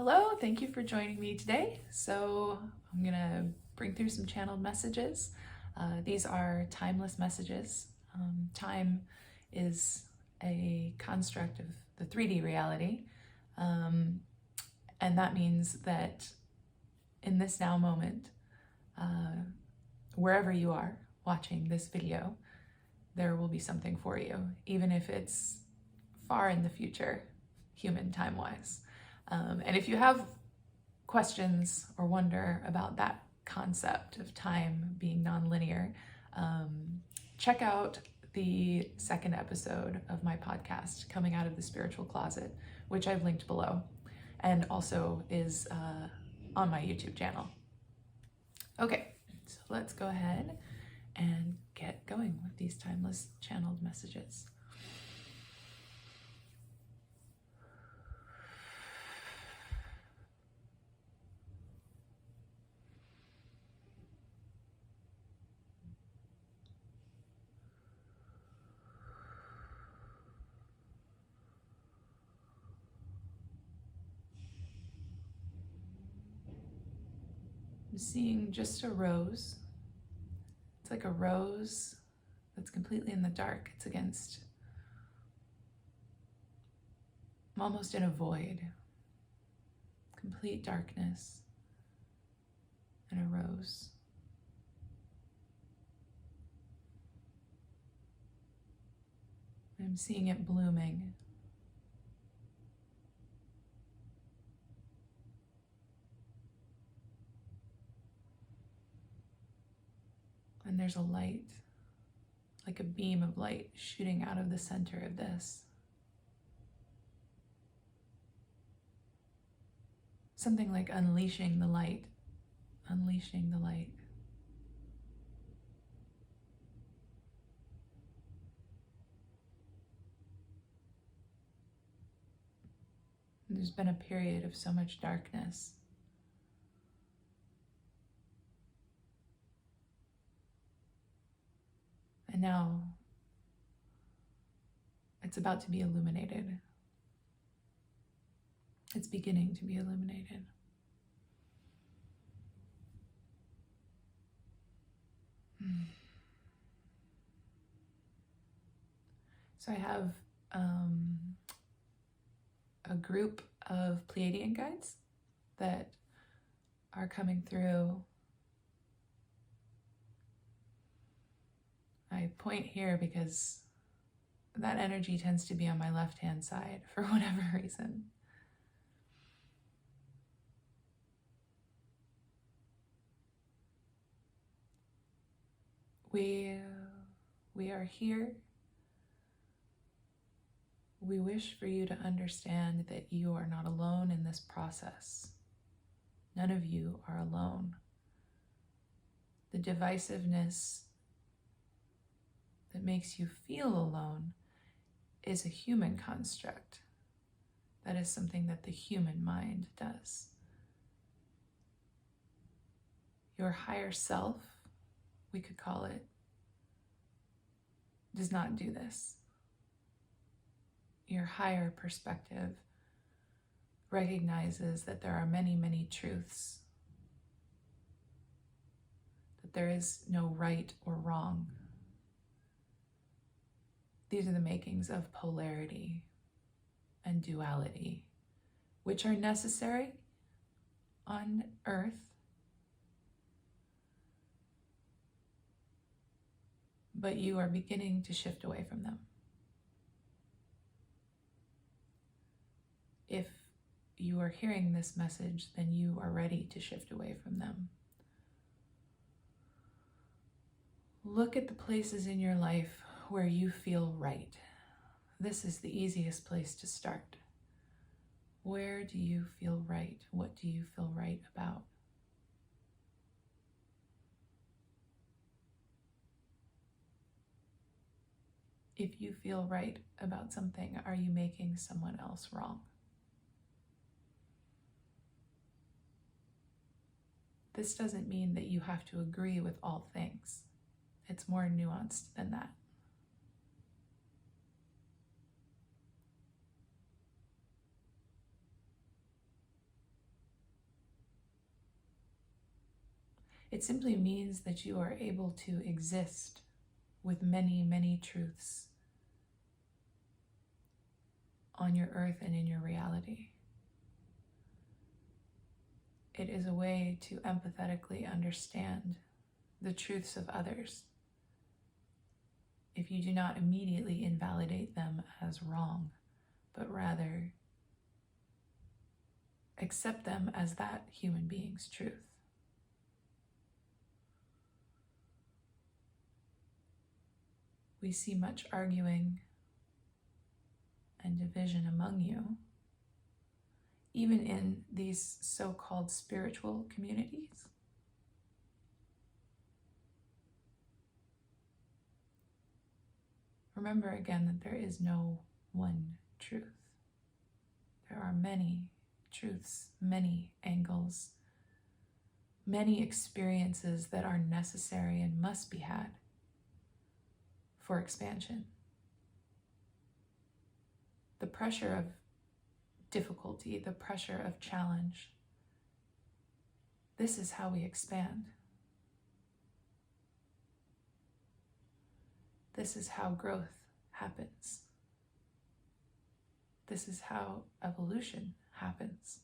Hello, thank you for joining me today. So I'm gonna bring through some channeled messages. These are timeless messages. Time is a construct of the 3D reality. And that means that in this now moment, wherever you are watching this video, there will be something for you, even if it's far in the future, human time-wise. And if you have questions or wonder about that concept of time being nonlinear, check out the second episode of my podcast, Coming Out of the Spiritual Closet, which I've linked below, and also is on my YouTube channel. Okay, so let's go ahead and get going with these timeless channeled messages. I'm seeing just a rose. It's like a rose that's completely in the dark. It's against, I'm almost in a void, complete darkness, and a rose. I'm seeing it blooming. And there's a light, like a beam of light shooting out of the center of this. Something like unleashing the light, unleashing the light. And there's been a period of so much darkness. And now it's about to be illuminated. It's beginning to be illuminated. So I have a group of Pleiadian guides that are coming through. I point here because that energy tends to be on my left-hand side for whatever reason. We are here. We wish for you to understand that you are not alone in this process. None of you are alone. The divisiveness that makes you feel alone is a human construct. That is something that the human mind does. Your higher self, we could call it, does not do this. Your higher perspective recognizes that there are many, many truths, that there is no right or wrong. These are the makings of polarity and duality, which are necessary on Earth, but you are beginning to shift away from them. If you are hearing this message, then you are ready to shift away from them. Look at the places in your life where you feel right. This is the easiest place to start. Where do you feel right? What do you feel right about? If you feel right about something, are you making someone else wrong? This doesn't mean that you have to agree with all things. It's more nuanced than that. It simply means that you are able to exist with many, many truths on your earth and in your reality. It is a way to empathetically understand the truths of others if you do not immediately invalidate them as wrong, but rather accept them as that human being's truth. We see much arguing and division among you, even in these so-called spiritual communities. Remember again that there is no one truth. There are many truths, many angles, many experiences that are necessary and must be had for expansion. The pressure of difficulty, the pressure of challenge, this is how we expand. This is how growth happens. This is how evolution happens.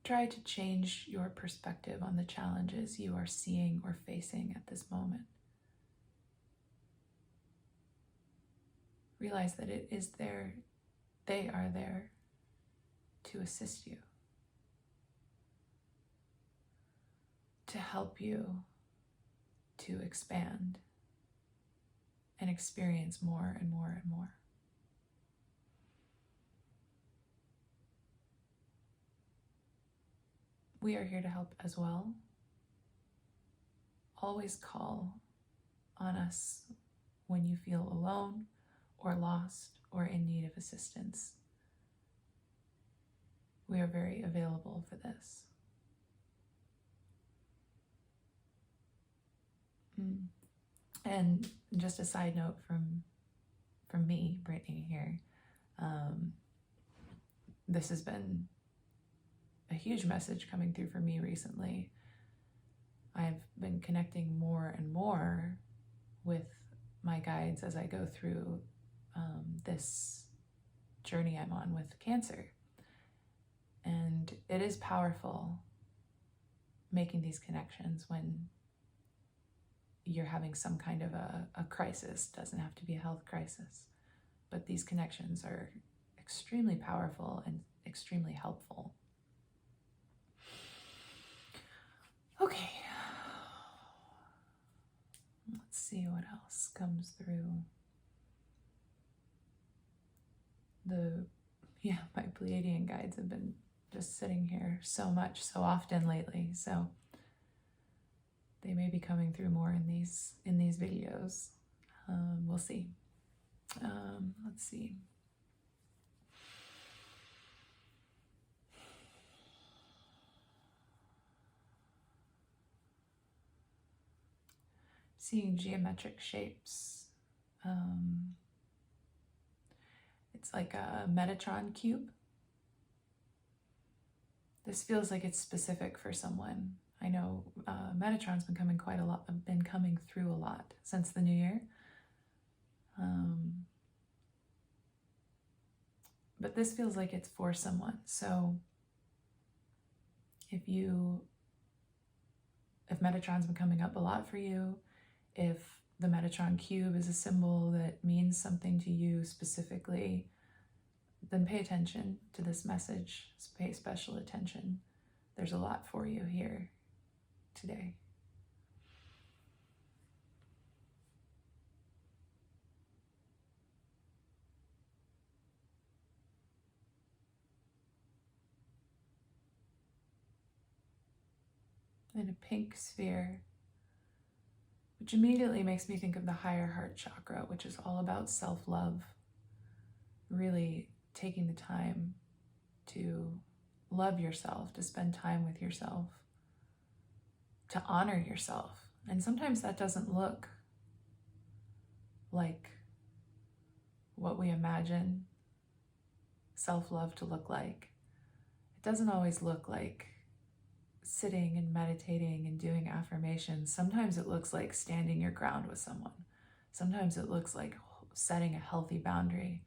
Try to change your perspective on the challenges you are seeing or facing at this moment. Realize that it is there, they are there to assist you, to help you to expand and experience more and more and more. We are here to help as well. Always call on us when you feel alone or lost or in need of assistance. We are very available for this. And just a side note from me, Brittany here, this has been a huge message coming through for me recently. I've been connecting more and more with my guides as I go through this journey I'm on with cancer. And it is powerful making these connections when you're having some kind of a crisis. It doesn't have to be a health crisis, but these connections are extremely powerful and extremely helpful. Okay, let's see what else comes through. My Pleiadian guides have been just sitting here so much, so often lately, so they may be coming through more in these videos. We'll see. Let's see. Seeing geometric shapes. It's like a Metatron cube. This feels like it's specific for someone. I know Metatron's been coming through a lot since the new year. But this feels like it's for someone. So if Metatron's been coming up a lot for you, if the Metatron cube is a symbol that means something to you specifically, then pay attention to this message. Pay special attention. There's a lot for you here today. And a pink sphere, which immediately makes me think of the higher heart chakra, which is all about self-love. Really taking the time to love yourself, to spend time with yourself, to honor yourself. And sometimes that doesn't look like what we imagine self-love to look like. It doesn't always look like sitting and meditating and doing affirmations, sometimes it looks like standing your ground with someone. Sometimes it looks like setting a healthy boundary,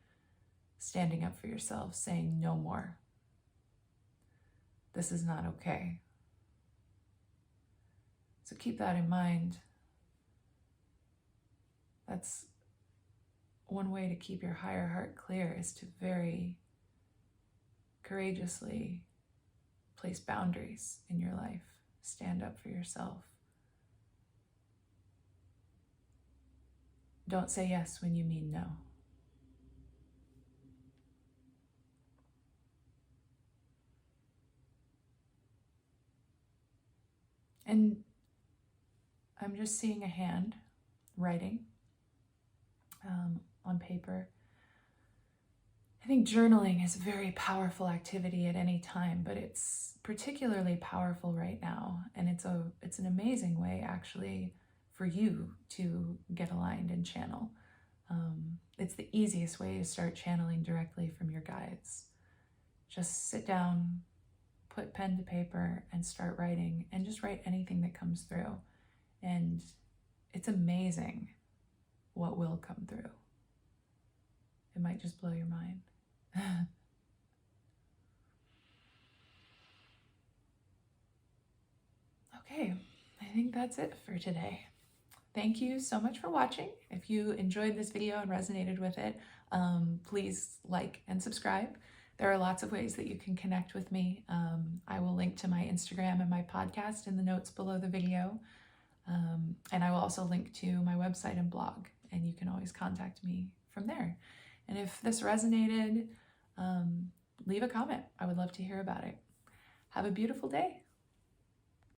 standing up for yourself, saying no more. This is not okay. So keep that in mind. That's one way to keep your higher heart clear, is to very courageously place boundaries in your life. Stand up for yourself. Don't say yes when you mean no. And I'm just seeing a hand writing on paper. I think journaling is a very powerful activity at any time, but it's particularly powerful right now. And it's an amazing way, actually, for you to get aligned and channel. It's the easiest way to start channeling directly from your guides. Just sit down, put pen to paper, and start writing, and just write anything that comes through. And it's amazing what will come through. It might just blow your mind. Okay, I think that's it for today. Thank you so much for watching. If you enjoyed this video and resonated with it, please like and subscribe. There are lots of ways that you can connect with me. I will link to my Instagram and my podcast in the notes below the video. And I will also link to my website and blog, and you can always contact me from there. And if this resonated, leave a comment. I would love to hear about it. Have a beautiful day.